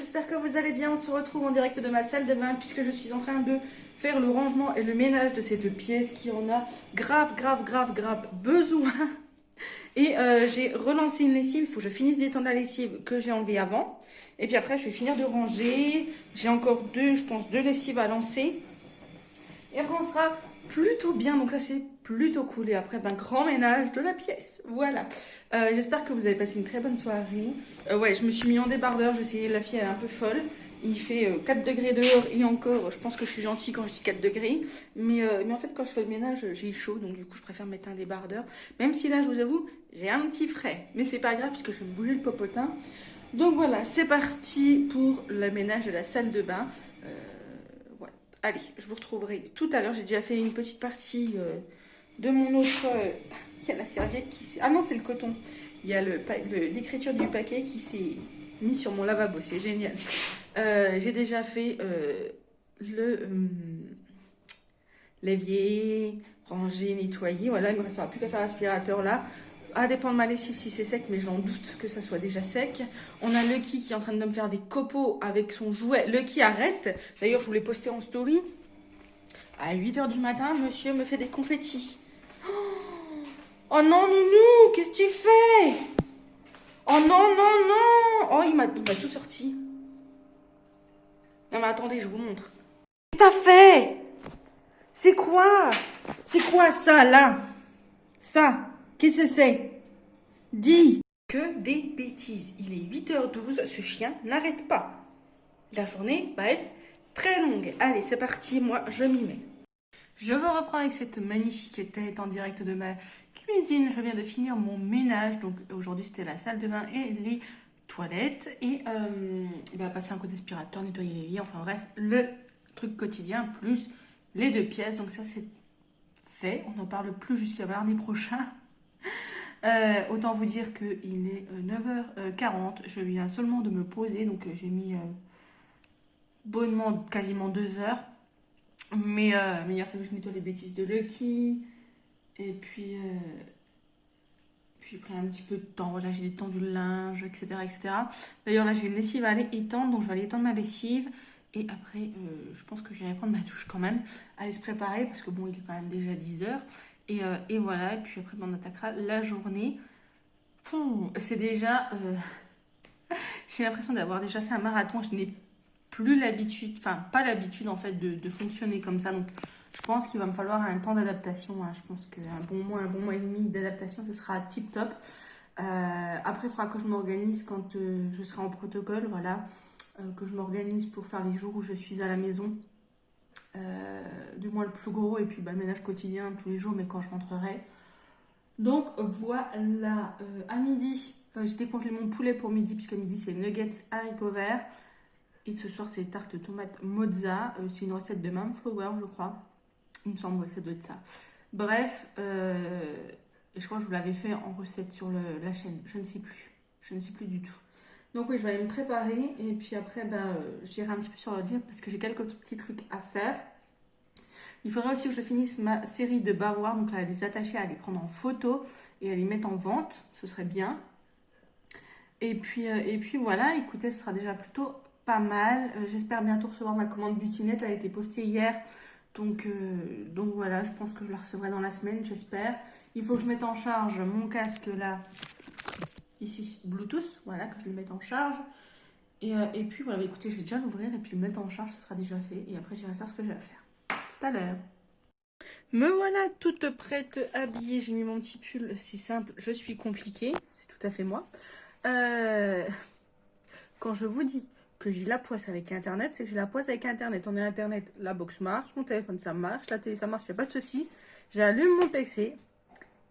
j'espère que vous allez bien. On se retrouve en direct de ma salle de bain puisque je suis en train de faire le rangement et le ménage de cette pièce qui en a grave besoin. Et j'ai relancé une lessive, il faut que je finisse d'étendre la lessive que j'ai enlevée avant. Et puis après je vais finir de ranger. J'ai encore deux lessives à lancer. Et après on sera plutôt bien, donc ça c'est plutôt cool. Et après grand ménage de la pièce, voilà. J'espère que vous avez passé une très bonne soirée. Ouais, je me suis mis en débardeur, je sais, la fille elle est un peu folle. Il fait 4 degrés dehors et encore, je pense que je suis gentille quand je dis 4 degrés. Mais en fait quand je fais le ménage, j'ai chaud, donc du coup je préfère mettre un débardeur. Même si là je vous avoue, j'ai un petit frais. Mais c'est pas grave puisque je vais me bouger le popotin. Donc voilà, c'est parti pour le ménage de la salle de bain. Voilà. Allez, je vous retrouverai tout à l'heure. J'ai déjà fait une petite partie de mon autre... Il y a la serviette qui s'est... Ah non, c'est le coton. Il y a l'écriture du paquet qui s'est mis sur mon lavabo. C'est génial. J'ai déjà fait le l'évier, ranger, nettoyer. Voilà, il ne me restera plus qu'à faire l'aspirateur là. À dépendre de ma lessive si c'est sec, mais j'en doute que ça soit déjà sec. On a Lucky qui est en train de me faire des copeaux avec son jouet. Lucky, arrête. D'ailleurs, je voulais poster en story. À 8h du matin, monsieur me fait des confettis. Oh non, Nounou, qu'est-ce que tu fais? Oh non, non, non. Oh, il m'a tout sorti. Non, mais attendez, je vous montre. Qu'est-ce que t'as fait? C'est quoi? C'est quoi ça, là? Ça, qu'est-ce que c'est? Dis. Que des bêtises. Il est 8h12, ce chien n'arrête pas. La journée va être très longue. Allez, c'est parti, moi, je m'y mets. Je vous reprends avec cette magnifique tête en direct de ma cuisine. Je viens de finir mon ménage. Donc aujourd'hui, c'était la salle de bain et les toilettes. Et il va passer un coup d'aspirateur, nettoyer les lits. Enfin bref, le truc quotidien plus les 2 pièces. Donc ça, c'est fait. On n'en parle plus jusqu'à mardi prochain. Autant vous dire qu'il est 9h40. Je viens seulement de me poser. Donc j'ai mis bonnement quasiment 2 heures. Mais il a fallu que je nettoie les bêtises de Lucky. Et puis j'ai pris un petit peu de temps. Voilà, j'ai étendu le linge, etc. etc. D'ailleurs, là, j'ai une lessive à aller étendre. Donc, je vais aller étendre ma lessive. Et après, je pense que j'irai prendre ma douche quand même. Aller se préparer parce que bon, il est quand même déjà 10h. Et voilà. Et puis après, on attaquera la journée. C'est déjà... j'ai l'impression d'avoir déjà fait un marathon. Je n'ai plus l'habitude, enfin pas l'habitude en fait de fonctionner comme ça. Donc je pense qu'il va me falloir un temps d'adaptation. Je pense qu'un bon mois et demi d'adaptation, ce sera tip top. Après, il faudra que je m'organise quand je serai en protocole, voilà. Que je m'organise pour faire les jours où je suis à la maison. Du moins le plus gros, et puis le ménage quotidien tous les jours, mais quand je rentrerai. Donc voilà, à midi, j'ai décongelé mon poulet pour midi, puisque midi c'est nuggets haricots verts. Et ce soir, c'est tarte tomate mozza. C'est une recette de Mame Flower, je crois. Il me semble que ça doit être ça. Bref, et je crois que je vous l'avais fait en recette sur la chaîne. Je ne sais plus. Je ne sais plus du tout. Donc oui, je vais aller me préparer. Et puis après, j'irai un petit peu sur l'ordi parce que j'ai quelques petits trucs à faire. Il faudrait aussi que je finisse ma série de bavoirs. Donc là, à les attacher, à les prendre en photo et à les mettre en vente. Ce serait bien. Et puis voilà, écoutez, ce sera déjà plutôt... pas mal. J'espère bientôt recevoir ma commande butinette. Elle a été postée hier. Donc voilà, je pense que je la recevrai dans la semaine, j'espère. Il faut que je mette en charge mon casque là, ici, Bluetooth. Voilà, que je le mette en charge. Et puis voilà, écoutez, je vais déjà l'ouvrir et puis le mettre en charge, ce sera déjà fait. Et après, j'irai faire ce que j'ai à faire. Tout à l'heure. Me voilà toute prête, habillée. J'ai mis mon petit pull, c'est simple. Je suis compliquée. C'est tout à fait moi. Quand je vous dis que j'ai la poisse avec Internet, c'est que j'ai la poisse avec Internet. On est Internet, la box marche, mon téléphone ça marche, la télé ça marche, il n'y a pas de souci. J'allume mon PC,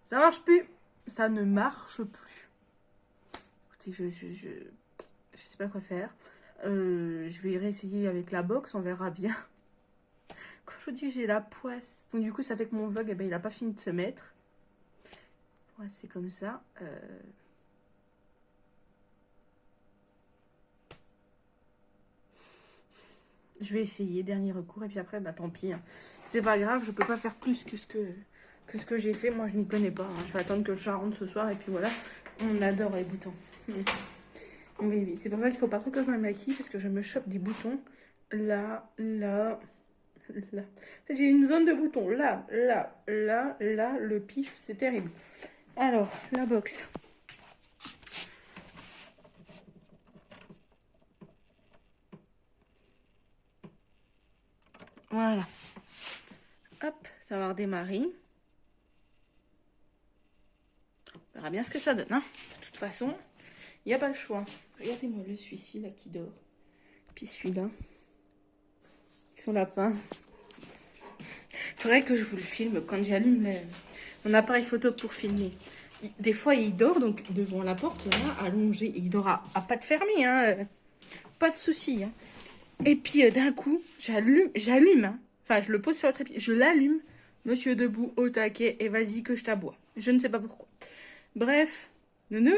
ça marche plus, ça ne marche plus. Écoutez, je sais pas quoi faire. Je vais réessayer avec la box, on verra bien. Quand je vous dis que j'ai la poisse, donc du coup ça fait que mon vlog, il n'a pas fini de se mettre. Ouais, c'est comme ça. Je vais essayer, dernier recours, et puis après, tant pis. C'est pas grave, je peux pas faire plus que ce que j'ai fait. Moi, je n'y connais pas. Je vais attendre que le chat rentre ce soir, et puis voilà. On adore les boutons. Oui, oui, c'est pour ça qu'il faut pas trop que je me maquille parce que je me chope des boutons là, là, là. En fait, j'ai une zone de boutons là, là, là, là, le pif, c'est terrible. Alors, la box. Voilà. Hop, ça va redémarrer. On verra bien ce que ça donne. Hein. De toute façon, il n'y a pas le choix. Regardez-moi le celui-ci là qui dort. Puis celui-là. Son lapin. Il faudrait que je vous le filme quand j'allume mon appareil photo pour filmer. Des fois, il dort donc devant la porte, là, allongé. Il dort à pas de fermer, hein. Pas de souci. Hein. Et puis, d'un coup, j'allume. Hein. Enfin, je le pose sur le trépied. Je l'allume. Monsieur debout, au taquet, et vas-y que je t'aboie. Je ne sais pas pourquoi. Bref. Nounou,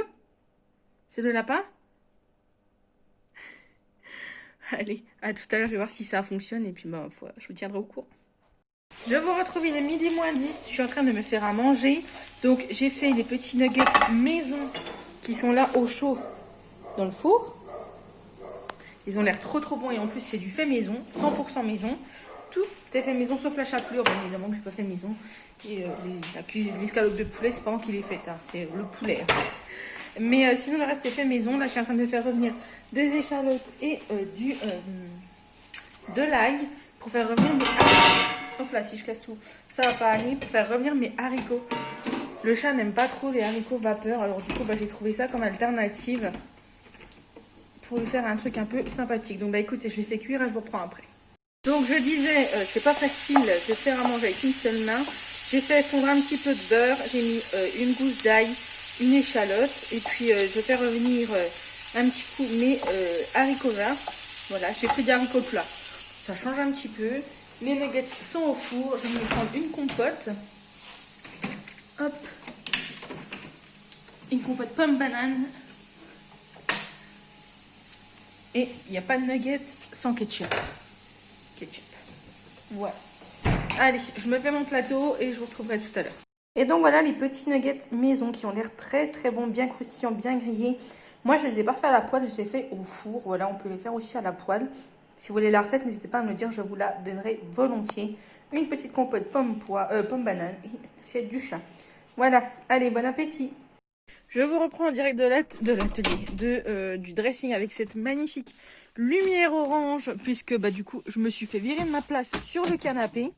c'est le lapin? Allez, à tout à l'heure, je vais voir si ça fonctionne. Et puis, bah, je vous tiendrai au courant. Je vous retrouve, il est midi moins 10. Je suis en train de me faire à manger. Donc, j'ai fait les petits nuggets maison qui sont là au chaud dans le four. Ils ont l'air trop trop bons et en plus, c'est du fait maison, 100% maison. Tout est fait maison sauf la chapelure, bien évidemment que je n'ai pas fait maison. Et l'escalope de poulet, c'est pas moi qui l'ai faite, hein, c'est le poulet. Mais sinon, le reste est fait maison. Là, je suis en train de faire revenir des échalotes et de l'ail pour faire revenir mes haricots. Hop là, si je casse tout, ça va pas aller. Pour faire revenir mes haricots. Le chat n'aime pas trop les haricots vapeur. Alors du coup, j'ai trouvé ça comme alternative pour lui faire un truc un peu sympathique. Donc écoutez, je les fais cuire et je vous reprends après. Donc je disais, c'est pas facile de faire à manger avec une seule main. J'ai fait fondre un petit peu de beurre. J'ai mis une gousse d'ail, une échalote. Et puis je fais revenir un petit coup mes haricots verts. Voilà, j'ai pris des haricots plats. Ça change un petit peu. Les nuggets sont au four. Je vais me prendre une compote. Hop. Une compote pomme banane. Et il n'y a pas de nuggets sans ketchup. Voilà. Allez, je me fais mon plateau et je vous retrouverai tout à l'heure. Et donc voilà les petits nuggets maison qui ont l'air très très bons, bien croustillants, bien grillés. Moi je ne les ai pas fait à la poêle, je les ai fait au four. Voilà, on peut les faire aussi à la poêle. Si vous voulez la recette, n'hésitez pas à me le dire, je vous la donnerai volontiers. Une petite compote pomme banane et c'est du chat. Voilà, allez, bon appétit. Je vous reprends en direct de l'atelier, du dressing avec cette magnifique lumière orange, puisque du coup, je me suis fait virer de ma place sur le canapé.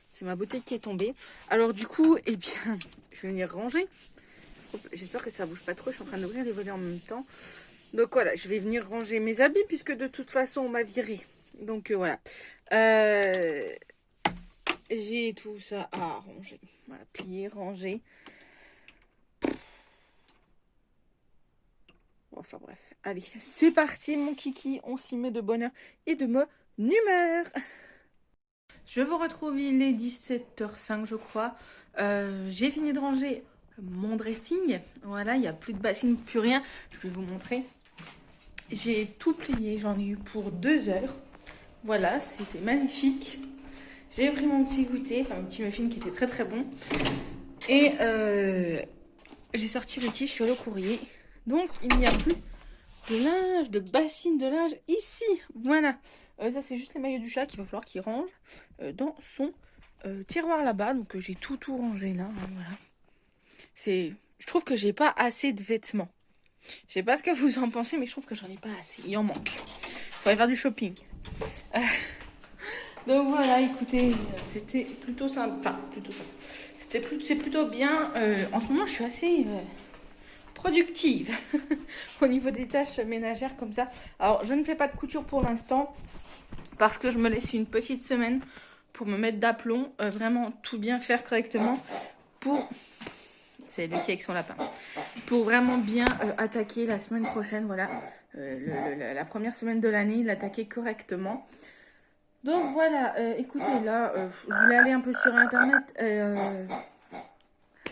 C'est ma bouteille qui est tombée. Alors du coup, eh bien, je vais venir ranger. J'espère que ça bouge pas trop, je suis en train d'ouvrir les volets en même temps. Donc voilà, je vais venir ranger mes habits, puisque de toute façon, on m'a viré. Donc voilà. J'ai tout ça à ranger. Voilà, plier, ranger. Enfin bref, allez, c'est parti mon kiki, on s'y met de bonne heure et de bonne humeur. Je vous retrouve, il est 17h05 je crois. J'ai fini de ranger mon dressing. Voilà, il n'y a plus de bassine, plus rien. Je vais vous montrer. J'ai tout plié, j'en ai eu pour 2 heures. Voilà, c'était magnifique. J'ai pris mon petit goûter, enfin mon petit muffin qui était très très bon. Et j'ai sorti le kit, je suis allée au courrier. Donc, il n'y a plus de linge, de bassine de linge ici. Voilà. Ça, c'est juste les maillots du chat qu'il va falloir qu'il range dans son tiroir là-bas. Donc, j'ai tout rangé là. Hein, voilà. Je trouve que j'ai pas assez de vêtements. Je sais pas ce que vous en pensez, mais je trouve que j'en ai pas assez. Il en manque. Faudrait faire du shopping. Donc, voilà, écoutez, c'était plutôt simple. Enfin, plutôt simple. C'est plutôt bien. En ce moment, je suis assez... productive au niveau des tâches ménagères comme ça. Alors, je ne fais pas de couture pour l'instant parce que je me laisse une petite semaine pour me mettre d'aplomb, vraiment tout bien faire correctement pour... C'est Lucky avec son lapin. Pour vraiment bien attaquer la semaine prochaine, voilà, la première semaine de l'année, l'attaquer correctement. Donc voilà, écoutez, là, je voulais aller un peu sur Internet...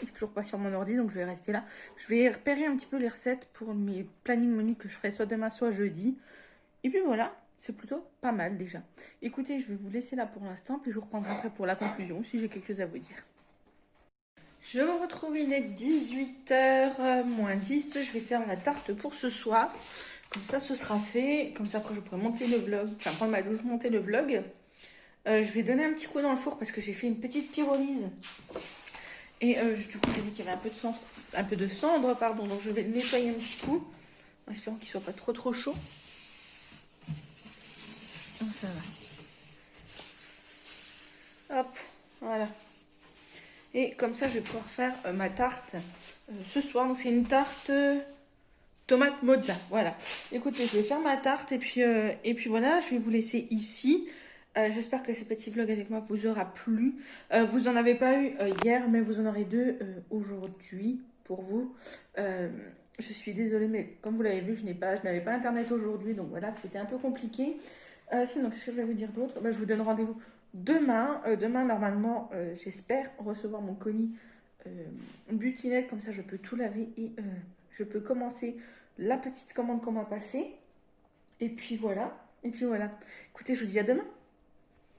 Il n'est toujours pas sur mon ordi, donc je vais rester là. Je vais repérer un petit peu les recettes pour mes planning menus que je ferai soit demain, soit jeudi. Et puis voilà, c'est plutôt pas mal déjà. Écoutez, je vais vous laisser là pour l'instant, puis je vous reprendrai après pour la conclusion, si j'ai quelque chose à vous dire. Je vous retrouve, il est 18h moins 10. Je vais faire la tarte pour ce soir. Comme ça, ce sera fait. Comme ça, après, je pourrai monter le vlog. Enfin, prendre ma douche, monter le vlog. Je vais donner un petit coup dans le four parce que j'ai fait une petite pyrolyse. Et du coup, j'ai vu qu'il y avait un peu de cendre, pardon. Donc, je vais le nettoyer un petit coup. En espérant qu'il soit pas trop chaud. Ah, ça va. Hop, voilà. Et comme ça, je vais pouvoir faire ma tarte ce soir. Donc, c'est une tarte tomate mozza. Voilà. Écoutez, je vais faire ma tarte et puis voilà, je vais vous laisser ici. J'espère que ce petit vlog avec moi vous aura plu. Vous en avez pas eu hier, mais vous en aurez deux aujourd'hui pour vous. Je suis désolée, mais comme vous l'avez vu, je n'avais pas internet aujourd'hui, donc voilà, c'était un peu compliqué. Sinon, qu'est-ce que je vais vous dire d'autre? Je vous donne rendez-vous demain. Demain, normalement, j'espère recevoir mon colis butinette, comme ça je peux tout laver et je peux commencer la petite commande qu'on m'a passée. Et puis voilà. Écoutez, je vous dis à demain.